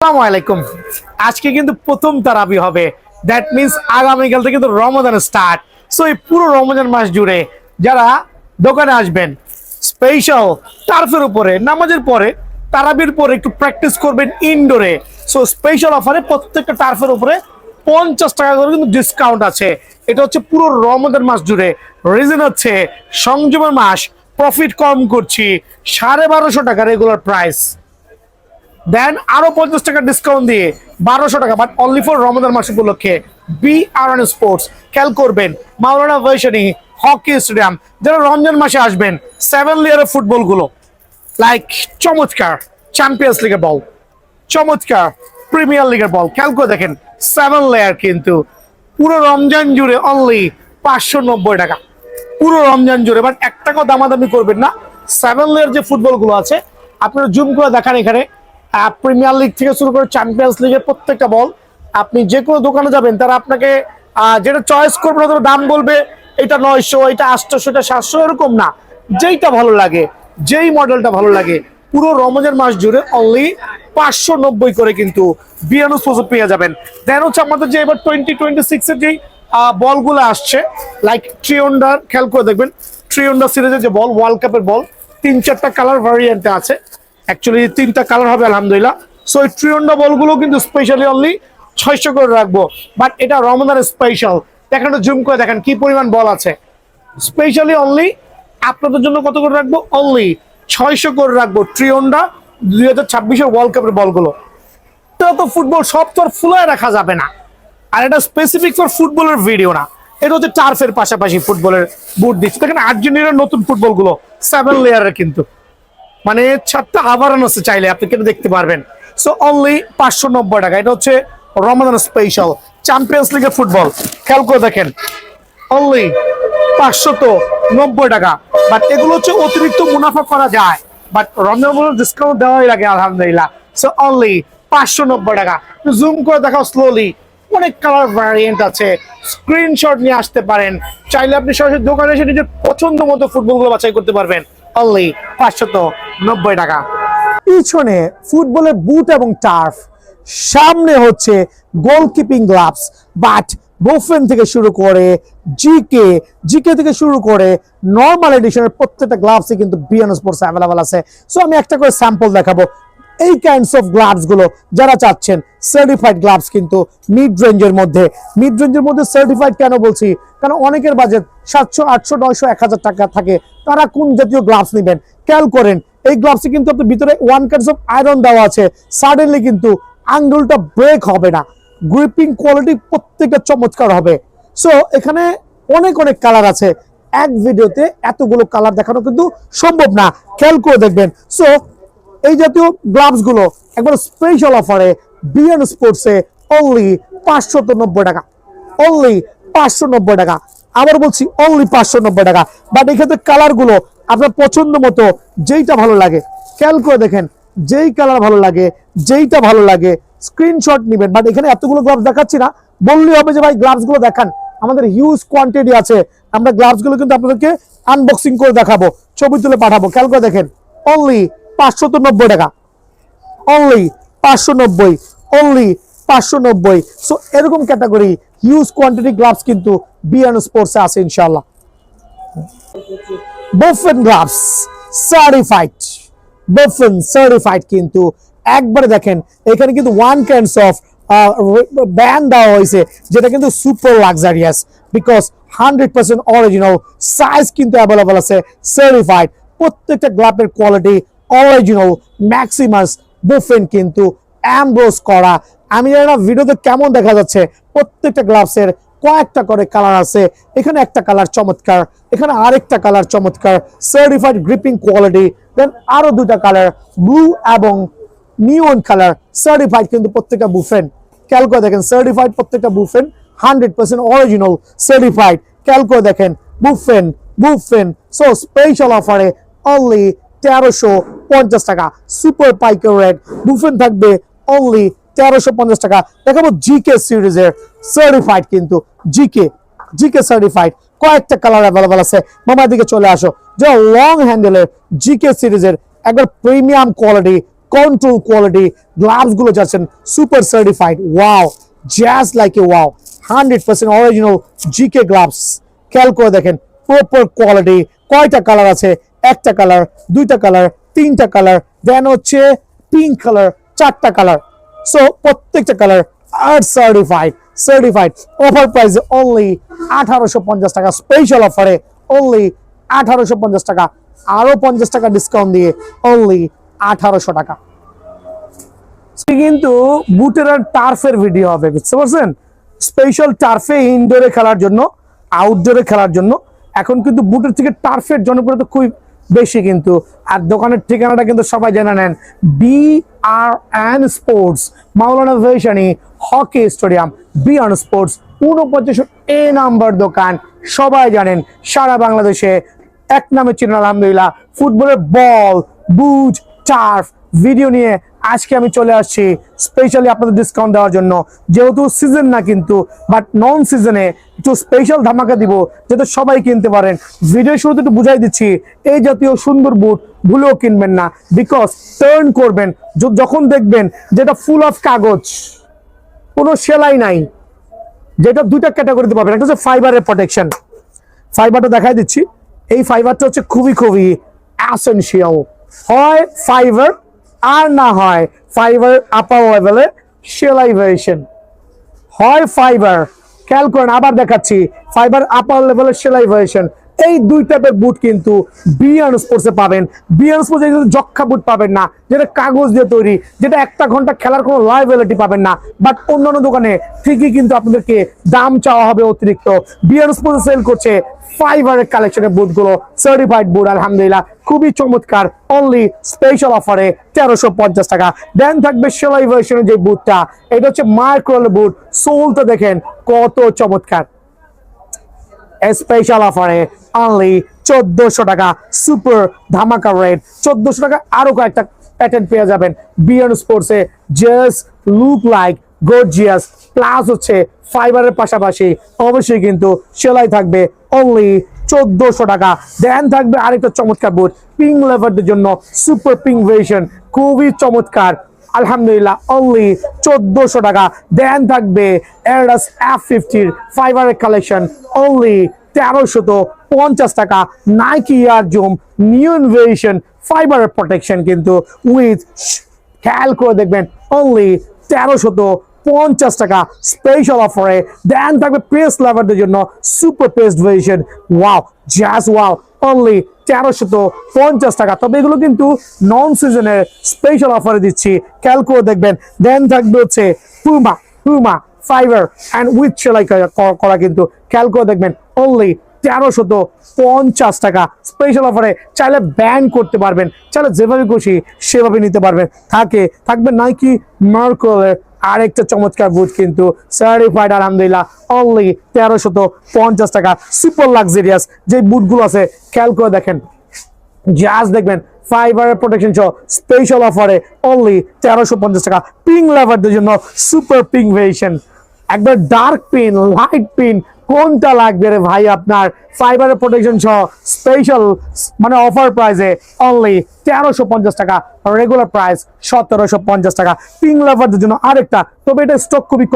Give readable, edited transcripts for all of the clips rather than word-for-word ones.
আসসালামু আলাইকুম। আজকে কিন্তু প্রথম তারাবি হবে, দ্যাট মিনস আগামীকাল থেকে কিন্তু রমজান স্টার্ট। সো এই পুরো রমজান মাস জুড়ে যারা দোকানে আসবেন, স্পেশাল টার্ফের উপরে নামাজের পরে তারাবির পরে একটু প্র্যাকটিস করবেন ইনডোরে। সো স্পেশাল অফারে প্রত্যেকটা টার্ফের উপরে 50 টাকা করে কিন্তু ডিসকাউন্ট আছে। এটা হচ্ছে পুরো রমজান মাস জুড়ে। রিজন হচ্ছে সংযমের মাস, প্রফিট কম করছি, 1250 টাকা রেগুলার প্রাইস, দেন আরো 50 টাকা ডিসকাউন্ট দিয়ে 1200 টাকা, বাট অনলি ফর রমজান মাস উপলক্ষে। BRN স্পোর্টস, খেয়াল করবেন মাওলানা ভার্সিটি হকি স্টেডিয়াম। যারা রমজান মাসে আসবেন, 7 লেয়ারের ফুটবল গুলো লাইক চমৎকার চ্যাম্পিয়ন্স লিগের বল, চমৎকার প্রিমিয়ার লিগের বল, খেয়াল করে দেখেন 7 লেয়ার কিন্তু পুরো রমজান জুড়ে অনলি 590 টাকা পুরো রমজান জুড়ে। বাট এক টাকাও দামাদামি করবেন না। 7 লেয়ার যে ফুটবল গুলো আছে আপনারা জুম করে দেখান, এখানে প্রিমিয়ার লিগ থেকে শুরু করে চ্যাম্পিয়ন্স লিগের প্রত্যেকটা বল। আপনি যে কোনো দোকানে যাবেন, তারা আপনাকে যেটা চয়েস করবে না, দাম বলবে এটা 900, এটা 800, এটা 700, এরকম না। যেইটা ভালো লাগে, যেই মডেলটা ভালো লাগে, পুরো রমজান মাস জুড়ে অনলি 590 করে কিন্তু বিয়ানো স্পোর্টস পেয়ে যাবেন। দেন হচ্ছে আমাদের যে এবার 2026 এর যেই বলগুলো আসছে, লাইক ট্রিওন্ডার, খেয়াল করে দেখবেন ট্রিওন্ডা সিরিজের যে বল, ওয়ার্ল্ড কাপের বল, 3-4টা কালার ভ্যারিয়েন্টে আছে। অ্যাকচুয়ালি 3টা কালার হবে আলহামদুলিল্লাহ। সো এই ট্রিওন্ডা বলগুলো কিন্তু স্পেশালি অনলি 600 করে রাখবো। বাট এটা রমজানের স্পেশাল, দেখেন জুম করে দেখেন কি পরিমাণ বল আছে। স্পেশালি অনলি আপনাদের জন্য কত করে রাখবো? অনলি 600 করে রাখবো ট্রিওন্ডা 2026-এর ওয়ার্ল্ড কাপের বলগুলো। তো ফুটবল সব তো আর ফুলায় রাখা যাবে না, আর এটা স্পেসিফিক ফর ফুটবলের ভিডিও না। এটা হচ্ছে টার্ফের পাশাপাশি ফুটবলের বুট দিচ্ছে। দেখেন আর্জেন্টিনার নতুন ফুটবল গুলো 7 লেয়ারের কিন্তু, মানে 7টা আবরণ আছে, চাইলে আপনি কিন্তু দেখতে পারবেন। সো অনলি 590 টাকা। এটা হচ্ছে রমজান স্পেশাল চ্যাম্পিয়ন্স লিগের ফুটবল, খেয়াল করে দেখেন অনলি 590 টাকা। বাট এগুলো হচ্ছে অতিরিক্ত মুনাফা করা যায়, বাট রমজান ডিসকাউন্ট দেওয়াই লাগে আলহামদুলিল্লাহ। সো অনলি 590 টাকা। জুম করে দেখাও স্লোলি, অনেক কালার ভ্যারিয়েন্ট আছে, স্ক্রিনশট নিয়ে আসতে পারেন। চাইলে আপনি সরাসরি দোকানে এসে নিজের পছন্দ মতো ফুটবলগুলো বাছাই করতে পারবেন অনলি 590 টাকা। পিছনে ফুটবলের বুট এবং টার্ফ, সামনে হচ্ছে গোলকিপিং গ্লাভস, বাট বোফেন থেকে শুরু করে জিকে থেকে শুরু করে নর্মাল এডিশনের প্রত্যেকটা গ্লাভসই কিন্তু বিএন স্পোর্টস অ্যাভেলেবল আছে। সো আমি একটা করে স্যাম্পল দেখাবো। এই কাইন্ডস অফ গ্লাভস গুলো যারা চাচ্ছেন, সার্টিফাইড গ্লাভস কিন্তু মিড রেঞ্জের মধ্যে সার্টিফাইড কেন বলছি, কারণ অনেকের বাজেট 700, 800, 900, 1000 টাকা থাকে। তারা কোন জাতীয় গ্লাভস নেবেন খেয়াল করেন। এই গ্লাভসে কিন্তু আপনার ভিতরে 1 কাইন্ডস অফ আয়রন দেওয়া আছে, সাডেনলি কিন্তু আঙ্গুলটা ব্রেক হবে না, গ্রিপিং কোয়ালিটি প্রত্যেকটা চমৎকার হবে। সো এখানে অনেক কালার আছে, এক ভিডিওতে এতগুলো কালার দেখানো কিন্তু সম্ভব না, খেয়াল করে দেখবেন। সো এই জাতীয় গ্লাভস গুলো একবার স্পেশাল অফারে বিএন স্পোর্টসে অনলি 590 টাকা, অনলি 590 টাকা। আবার বলছি অনলি 590 টাকা। বাট এক্ষেত্রে কালার গুলো আপনার পছন্দ মতো যেইটা ভালো লাগে, খেয়াল করে দেখেন যেই কালার ভালো লাগে, যেইটা ভালো লাগে স্ক্রিনশট নেবেন। বাট এখানে এতগুলো গ্লাভস দেখাচ্ছি না, বললেই হবে যে ভাই গ্লাভস গুলো দেখান, আমাদের হিউজ কোয়ান্টিটি আছে। আমরা গ্লাভস গুলো কিন্তু আপনাদেরকে আনবক্সিং করে দেখাবো, ছবি তুলে পাঠাবো। খেয়াল করে দেখেন অনলি 590 টাকা, অনলি 590, অনলি 590। সো এরকম ক্যাটাগরি হিউজ কোয়ান্টিটি গ্লাভস কিন্তু বিএন স্পোর্টসে আছে ইনশাআল্লাহ। বোফেন গ্লাভস সার্টিফাইড, বোফেন সার্টিফাইড কিন্তু একবারে দেখেন এখানে কিন্তু 1 কাইন্ডস অফ ব্যান্ড দেওয়া হয়েছে, যেটা কিন্তু super luxurious, because 100% original, size কিন্তু অ্যাভেলেবল আছে, সার্টিফাইড। প্রত্যেকটা গ্লাভের কোয়ালিটি অরিজিনাল, ম্যাক্সিমাস বোফেন কিন্তু এমব্রোস করা। আমি জানি না ভিডিওতে কেমন দেখা যাচ্ছে, প্রত্যেকটা গ্লাভসের কয়েকটা করে কালার আছে। এখানে একটা কালার চমৎকার, এখানে আরেকটা কালার চমৎকার, সার্টিফাইড গ্রিপিং কোয়ালিটি। দেন আরো 2টা কালার, ব্লু এবং নিয়ন কালার, সার্টিফাইড কিন্তু প্রত্যেকটা বুফেন। খেয়াল করে দেখেন সার্টিফাইড প্রত্যেকটা বুফেন, 100% অরিজিনাল সার্টিফাইড। খেয়াল করে দেখেন বুফেন। সো স্পেশাল অফারে অনলি 1350 টাকা, সুপার পাইকার রেট। বুফেন থাকবে অনলি 1350 টাকা। দেখাবো জিকে সিরিজের সার্টিফাইড কিন্তু জিকে সার্টিফাইড, কয়েকটা কালার অ্যাভেলেবল আছে। মামার দিকে চলে আসো, যে লং হ্যান্ডেলের জিকে সিরিজের একবার premium quality control quality gloves গুলো যাচ্ছেন super certified, wow just like a wow 100% original GK gloves. খেয়াল করে দেখেন প্রপার কোয়ালিটি। কয়টা কালার আছে? একটা কালার, দুইটা কালার, তিনটা কালার, দেন হচ্ছে পিঙ্ক কালার, চারটা কালার। সো প্রত্যেকটা কালার আর সার্টিফাইড। অফার প্রাইসে অনলি 1850 টাকা, স্পেশাল অফারে অনলি 1850 টাকা, আরো 50 টাকা ডিসকাউন্ট দিয়ে অনলি 1800 টাকা। কিন্তু বুটের আর টার্ফের ভিডিও হবে, বুঝতে পারছেন? স্পেশাল টার্ফে ইনডোরে খেলার জন্য, আউটডোরে খেলার জন্য। এখন কিন্তু বুটের থেকে টার্ফের জনপ্রিয়তা খুব বেশি কিন্তু। আর দোকানের ঠিকানাটা কিন্তু সবাই জেনে নেন, BRN sports, Maulana Bhashani hockey stadium, BRN sports 49 A number দোকান। সবাই জানেন, সারা বাংলাদেশে এক নামে চিনেন আলহামদুলিল্লাহ। ফুটবলের বল, বুট, টার্ফ ভিডিও নিয়ে আজকে আমি চলে আসছি স্পেশালি আপনাদের ডিসকাউন্ট দেওয়ার জন্য। যেহেতু সিজন না কিন্তু, বাট নন সিজনে একটু স্পেশাল ধামাকা দিব যাতে সবাই কিনতে পারেন। ভিডিও শুরুতে একটু বুঝাই দিচ্ছি, এই জাতীয় সুন্দর বুট ভুলেও কিনবেন না, বিকজ টার্ন করবেন যখন দেখবেন যেটা ফুল অফ কাগজ, কোনো সেলাই নাই। যেটা দুইটা ক্যাটাগরিতে পাবেন, একটা হচ্ছে ফাইবারের প্রোটেকশন। ফাইবারটা দেখাই দিচ্ছি। এই ফাইবারটা হচ্ছে খুবই এসেনশিয়াল। হয় ফাইবার আর না হয় ফাইবার আপার লেভেলে সেলাই ভেরিয়েশন। হয় ফাইবার, খেয়াল করেন আবার দেখাচ্ছি, ফাইবার আপার লেভেলের সেলাই ভেরিয়েশন। এই দুই টাইপের বুট কিন্তু BRN স্পোর্টসে পাবেন। BRN স্পোর্টসে যক্ষা বুট পাবেন না, যেটা কাগজ দিয়ে তৈরি, যেটা একটা ঘন্টা খেলার কোনো লাইবিলিটি পাবেন না। বাট অন্যান্য দোকানে ঠিকই কিন্তু আপনাদেরকে দাম চাওয়া হবে অতিরিক্ত। BRN স্পোর্টস সেল করছে ফাইবারের কালেকশনের বুটগুলো, সার্টিফাইড বুট আলহামদুলিল্লাহ খুবই চমৎকার। অনলি স্পেশাল অফারে 1350 টাকা। দেন থাকবে সেলাই ভার্সনের যে বুটটা, এটা হচ্ছে মাইক্রোল বুট। সোলটা দেখেন কত চমৎকার। স্পেশাল অফারে অনলি 1400 টাকা, সুপার ধামাকা রেট 1400 টাকা। আরো কয়েকটা প্যাটার্ন পেয়ে যাবেন BRN স্পোর্টসে, just look like gorgeous. Plus হচ্ছে ফাইবারের পাশাপাশি অবশ্যই কিন্তু সেলাই থাকবে অনলি 1400 টাকা। দেন থাকবে আরেকটা চমৎকার বুট পিঙ্ক লেভারদের জন্য, সুপার পিঙ্ক ভেরিয়েশন, খুবই চমৎকার আলহামদুলিল্লাহ অনলি 1400 টাকা। দেন থাকবে এডিডাস F50 ফাইবারের কালেকশন অনলি 1350 টাকা। Nike air zoom new variation ফাইবারের প্রোটেকশন কিন্তু উইথ, খেয়াল করে দেখবেন অনলি 1350 টাকা স্পেশাল অফারে। দেন থাকবে প্রেস লাভারদের জন্য super paste variation, wow just wow only 1350 টাকা। তবে এগুলো কিন্তু নন সিজনের স্পেশাল অফারে দিচ্ছি, খেয়াল করে দেখবেন। দেন থাকবে হচ্ছে পুমা ফাইবার অ্যান্ড উইথ সেলাই করা কিন্তু, খেয়াল করে দেখবেন অনলি 1350 টাকা স্পেশাল অফারে। চাইলে ব্যান করতে পারবেন, চাইলে যেভাবে খুশি সেভাবে নিতে পারবেন। থাকবে নাইকি মার্কোলের আরেকটা চমৎকার বুট কিন্তু সার্টিফাইড আলহামদুলিল্লাহ অনলি 1350 টাকা। সুপার লাক্সারিয়াস যে বুটগুলো আছে খেয়াল করে দেখেন, জাস্ট দেখবেন ফাইবারের প্রোটেকশন সহ স্পেশাল অফারে অনলি 1350 টাকা। পিঙ্ক লাভারদের জন্য সুপার পিঙ্ক ভেরিয়েশন, একবার ডার্ক পিন, লাইট পিন, কোনটা লাগবে রে ভাই আপনার? ফাইবারের প্রোটেকশন সহ স্পেশাল মানে অফার প্রাইসে অনলি 1350 টাকা, রেগুলার প্রাইস 1750 টাকা। পিঙ্ক লাভারদের জন্য আরেকটা, তবে এটা স্টক খুবই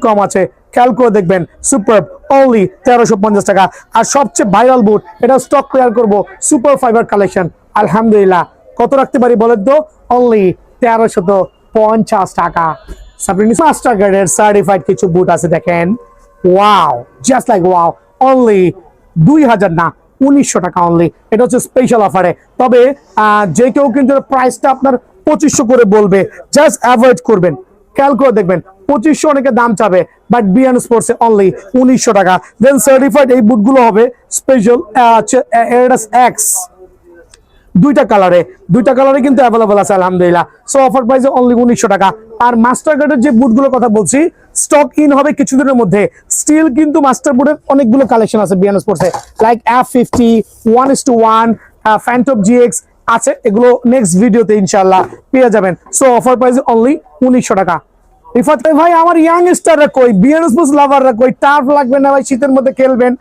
কম আছে, খেয়াল করে দেখবেন। সুপার অনলি 1350 টাকা। আর সবচেয়ে ভাইরাল বুট, এটা স্টক ক্লিয়ার করবো, সুপার ফাইবার কালেকশন আলহামদুলিল্লাহ কত রাখতে পারি বলেন তো? অনলি 1350 টাকা। মাস্টার গার্ডের সার্টিফাইড কিছু বুট আছে দেখেন, wow just like wow only 2000 না 1900 টাকা অনলি। এটা হচ্ছে স্পেশাল অফারে। তবে যে কেউ কিন্তু প্রাইসটা আপনার 2500 করে বলবে, জাস্ট অ্যাভয়েড করবেন। খেয়াল করে দেখবেন 2500 অনেকে দাম চাবে, বাট BRN স্পোর্টসে অনলি 1900 টাকা। দেন সার্টিফাইড এই বুটগুলো হবে স্পেশাল এডিডাস X, দুইটা কালারে কিন্তু অ্যাভেলেবল আছে আলহামদুলিল্লাহ। সো অফার প্রাইসে অনলি 1900 টাকা। আর মাস্টার গার্ডের যে বুটগুলোর কথা বলছি, স্টক ইন হবে কিছুদিনের মধ্যে। স্টিল কিন্তু মাস্টার বুটের অনেকগুলো কালেকশন আছে BRN স্পোর্টসে, লাইক F50 1:1 ফ্যান্টম GX আছে, এগুলো নেক্সট ভিডিওতে ইনশাআল্লাহ পেয়ে যাবেন। সো অফার প্রাইসে অনলি 1900 টাকা। রিফাত ভাই আমার ইয়াংস্টাররা কই? BRN স্পোর্টস লাভাররা কই? টার্ফ লাগবে না ভাই, শীতের মধ্যে খেলবেন,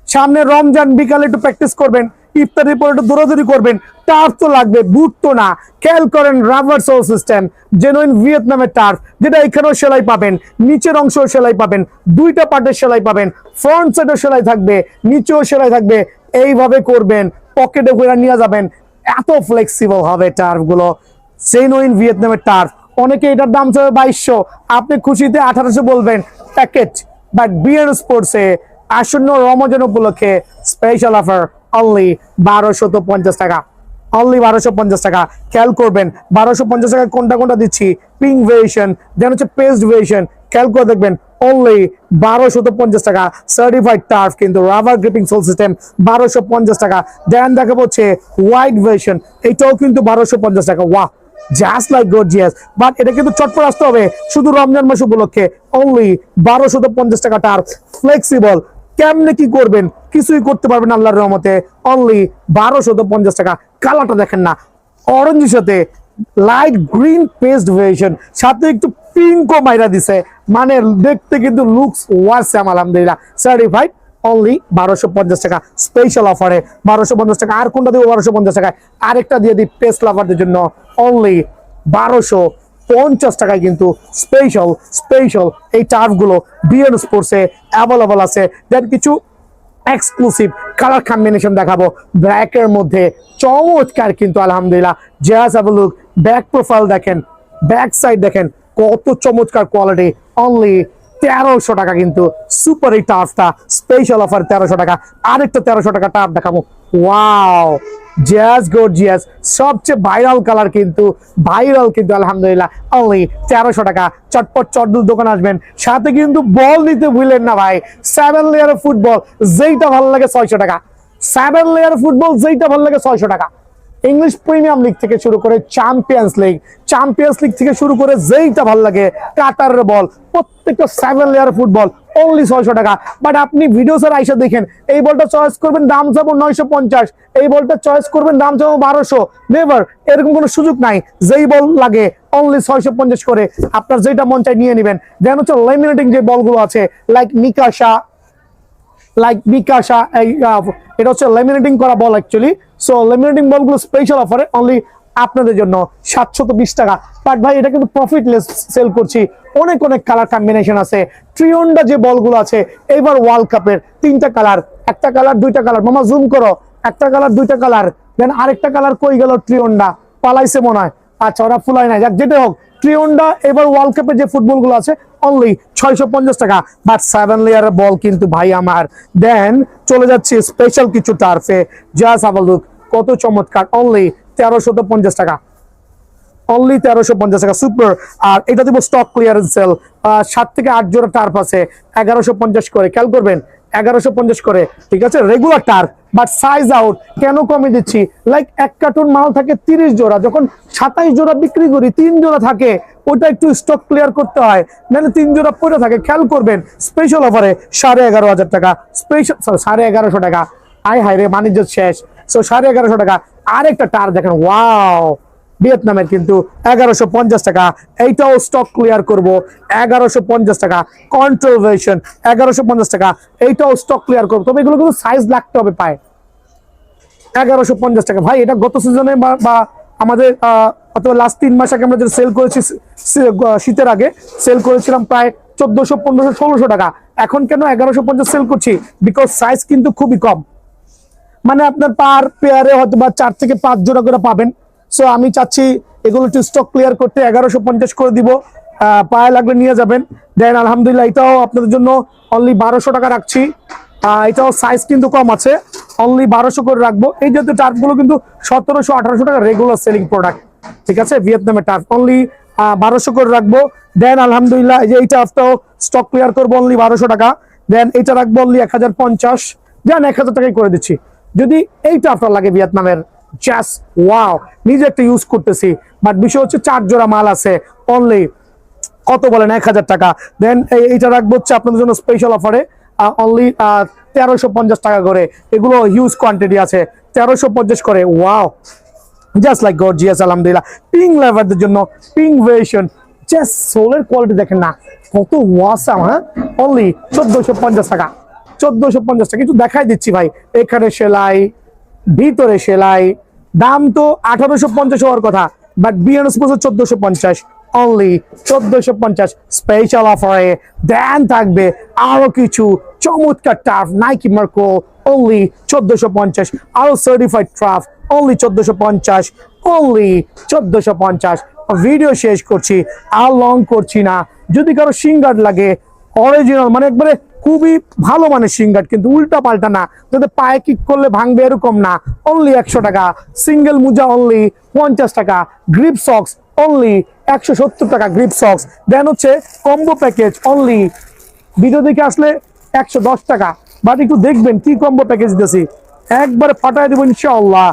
সামনে রমজান, বিকালে একটু প্র্যাকটিস করবেন, ইফতারির পরে একটু দৌড়াদৌড়ি করবেন, টার্ফ তো লাগবে, বুট তো না। খেয়াল করেন রাবার সোল সিস্টেম, জেনুইন ভিয়েতনামের টার্ফ, যেটা এখানেও সেলাই পাবেন, নিচের অংশেও সেলাই পাবেন, দুইটা পার্টের সেলাই পাবেন, ফ্রন্ট সাইডেও সেলাই থাকবে, নিচেও সেলাই থাকবে। এইভাবে করবেন, পকেটে করে নিয়ে যাবেন, এত ফ্লেক্সিবল হবে টার্ফ গুলো। জেনুইন ভিয়েতনামের টার্ফ। অনেকে এটার দাম চাবে 2200, আপনি খুশিতে 1800 বলবেন প্যাকেজ। বাট বিএন স্পোর্টসে আসন্ন রমজান উপলক্ষে স্পেশাল অফার অনলি 1250 টাকা, অনলি 1250 টাকা। খেয়াল করবেন 1250 টাকা কোনটা কোনটা দিচ্ছি, পিঙ্ক ভেরিয়েশন, দেন হচ্ছে পেস্ট ভেরিয়েশন। খেয়াল করে দেখবেন অনলি 1250 টাকা। সার্টিফাইড টার্ফ কিন্তু রাবার গ্রিপিং সোল সিস্টেম 1250 টাকা। দেন দেখা হচ্ছে হোয়াইট ভেরিয়েশন, এটাও কিন্তু 1250 টাকা। ওয়াহ, জাস্ট লাইক গর্জিয়াস। বাট এটা কিন্তু চটপট আসতে হবে শুধু রমজান মাস উপলক্ষে। অনলি 1250 টাকা টার্ফ, ফ্লেক্সিবল। কেমনে কি করবেন, কিছুই করতে পারবেন আল্লাহর রহমতে। অনলি 1250 টাকা। কালারটা দেখেন না, অরেঞ্জের সাথে লাইট গ্রিন পেস্ট ভেরিয়েশন, সাথে একটু পিঙ্কও মাইরা দিছে, মানে দেখতে কিন্তু লুকস ওয়াসেম আলহামদুলিল্লাহ। সার্টিফাইড অনলি 1250 টাকা স্পেশাল অফারে 1250 টাকা। আর কোনটা দিব 1250 টাকায়? আরেকটা দিয়ে দিই পেস্ট লাভারদের জন্য, অনলি 1250 টাকায় কিন্তু স্পেশাল স্পেশাল এই টার্ফগুলো বিএন স্পোর্টসে অ্যাভেলেবল আছে। দেন কিছু এক্সক্লুসিভ কালার কম্বিনেশন দেখাবো ব্ল্যাকের মধ্যে, চমৎকার কিন্তু আলহামদুলিল্লাহ। Just have a look, back profile দেখেন, ব্যাক সাইড দেখেন, কত চমৎকার কোয়ালিটি। অনলি 1300 টাকা কিন্তু সুপার এই টার্ফটা, স্পেশাল অফার 1300 টাকা। আরেকটা 1300 টাকা টার্ফ দেখাবো। ওয়াও, জাস্ট গর্জিয়াস, সবচেয়ে ভাইরাল কালার কিন্তু, ভাইরাল কিন্তু আলহামদুলিল্লাহ। অনলি 1300 টাকা। চটপট চটদুল দোকান আসবেন, সাথে কিন্তু বল নিতে ভুলেন না ভাই। 7 লেয়ার ফুটবল, যেইটা ভালো লাগে 600 টাকা। 7 লেয়ার ফুটবল যেইটা ভালো লাগে 600 টাকা। ইংলিশ প্রিমিয়াম লিগ থেকে শুরু করে চ্যাম্পিয়ন্স লিগ থেকে শুরু করে যেইটা ভালো লাগে, কাতারের বল, প্রত্যেকটা 7 লেয়ার ফুটবল অনলি 600 টাকা। বাট আপনি ভিডিও স্যার আইসা দেখেন, এই বলটা চয়েস করবেন দাম যাবো 950, এই বলটা চয়েস করবেন দাম যাবো 1200। নেভার, এরকম কোনো সুযোগ নাই। যেই বল লাগে অনলি 650 করে, আপনার যেটা মন চাই নিয়ে নেবেন। দেন হচ্ছে লেমিনেটিং যে বলগুলো আছে, লাইক মিকাশা, এটা হচ্ছে লেমিনেটিং করা বল অ্যাকচুয়ালি। সো লেমিনেটিং বলগুলো স্পেশাল অফারে অনলি আপনাদের জন্য 720 টাকা। বাট ভাই এটা কিন্তু প্রফিটলেস সেল করছি, অনেক অনেক কালার কম্বিনেশন আছে। ট্রিয়ন্ডা যে বলগুলো আছে এবার ওয়ার্ল্ড কাপের 3টা কালার, একটা কালার 2টা কালার, মামা জুম করো, একটা কালার 2টা কালার, দেন আরেকটা কালার কই গেল? ট্রিয়ন্ডা পালাইছে মনে হয়, আচ্ছা ওরা ফুলাই নাই, যাক যেটা হোক। ট্রিয়ন্ডা এবার ওয়ার্ল্ড কাপের যে ফুটবল গুলো আছে অনলি 650 টাকা। বাট 7 লেয়ারের বল কিন্তু ভাই আমার। দেন চলে যাচ্ছে স্পেশাল কিছু টার্ফে, জাস্ট হ্যাভ আ লুক, কত চমৎকার। অনলি 1350 টাকা, অনলি 1350 টাকা, সুপার। আর এটা দিব স্টক ক্লিয়ারেন্স সেল, 7 থেকে 8 জোড়া টার্ফ আছে 1150 করে। খেয়াল করবেন 1150 করে, ঠিক আছে, regular turf. But size out কেন কমে দিচ্ছি? লাইক এক কার্টুন মাল থাকে 30 জোড়া, যখন 27 জোড়া বিক্রি করি 3 জোড়া থাকে, ওটা একটু স্টক ক্লিয়ার করতে হয়, মানে 3 জোড়া পড়ে থাকে। খেয়াল করবেন স্পেশাল অফারে 11,500 টাকা, স্পেশাল 11,500 টাকা। আয় হায় রে, বাণিজ্য শেষ। সো 11,500 টাকা। আরেকটা টার দেখেন, ওয়াও, ভিয়েতনামের কিন্তু 1150 টাকা। এইটাও স্টক ক্লিয়ার করব 1150 টাকা। কন্ট্রোল ভার্সন 1150 টাকা, এইটাও স্টক ক্লিয়ার করবো। তবে এগুলো কিন্তু সাইজ লাগতে হবে পায়। 1150 টাকা ভাই, এটা গত সিজনে বা আমাদের অথবা লাস্ট 3 মাস আগে আমরা যেটা সেল করেছি, শীতের আগে সেল করেছিলাম প্রায় 1400, 1500, 1600 টাকা। এখন কেন 1150 সেল করছি? বিকজ সাইজ কিন্তু খুবই কম, মানে আপনার পার পেয়ারে হয়তো বা 4 থেকে 5 জোড়া করে পাবেন। সো আমি চাচ্ছি এগুলো একটু স্টক ক্লিয়ার করতে 1150 করে দিব, পায়ে লাগলে নিয়ে যাবেন। দেন আলহামদুলিল্লাহ এটাও আপনাদের জন্য অনলি 1200 টাকা রাখছি। এটাও সাইজ কিন্তু কম আছে, অনলি 1200 করে রাখবো। এই জাতীয় টার্ফগুলো কিন্তু 1700, 1800 টাকা রেগুলার সেলিং প্রোডাক্ট, ঠিক আছে। ভিয়েতনামের টার্ফ অনলি 1200 করে রাখবো। দেন আলহামদুলিল্লাহ এই যে এই টার্ফটাও স্টক ক্লিয়ার করবো অনলি 1200 টাকা। দেন এটা রাখবো অনলি 1050, দেন 1000 টাকায় করে দিচ্ছি। যদি এই টার্ফটা লাগে ভিয়েতনামের, জাস্ট ওয়াও, নিজে একটা ইউজ করতেছি। বাট বিষয় হচ্ছে 4 জোড়া মাল আছে, অনলি কত বলেন 1000 টাকা। দেন এইটা রাখবো হচ্ছে আপনাদের জন্য স্পেশাল অফারে অনলি 1350 টাকা করে। এগুলো হিউজ কোয়ান্টিটি আছে, 1350 করে। ওয়াও, জাস্ট লাইক গর্জিয়াস আলহামদুলিল্লাহ। পিঙ্ক লেভারদের জন্য পিঙ্ক ভেরিয়েশন, জাস্ট সোলের কোয়ালিটি দেখেন না কত ওয়াসাম। হ্যাঁ, অনলি 1450 টাকা, 1450 টাকা। কিছু দেখাই দিচ্ছি ভাই, এখানে সেলাই, ভিতরে সেলাই। দাম তো 1850 হওয়ার কথা, বাট বিয়ার্স বলছে 1450, অনলি 1450 স্পেশাল অফারে। দেন থাকবে আরো কিছু চমৎকার টাফ নাইকি মার্কো, অনলি 1450। আরো certified trough, only 1450, only 1450। Video শেষ করছি, আর লং করছি না। যদি কারো সিঙ্গার লাগে অরিজিনাল, মানে একবারে খুবই ভালো মানের সিঙ্গার, কিন্তু উল্টা পাল্টা না, যাতে পায়ে কিক করলে ভাঙবে এরকম না, অনলি 100 টাকা। সিঙ্গেল মোজা অনলি 50 টাকা। গ্রিপ সক্স অনলি 170 টাকা গ্রিপ সক্স। দেন হচ্ছে কম্বো প্যাকেজ অনলি, ভিডিও দেখে আসলে 110 টাকা। বাট একটু দেখবেন কি কম্বো প্যাকেজ দিয়েছি, একবারে ফাটাই দেবো ইনশাআল্লাহ।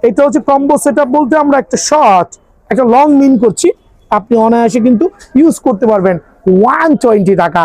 এটা হচ্ছে কম্বো সেটআপ বলতে আমরা একটা শর্ট একটা লং মিন করছি, আপনি অনায়াসে কিন্তু ইউজ করতে পারবেন। 120 টাকা।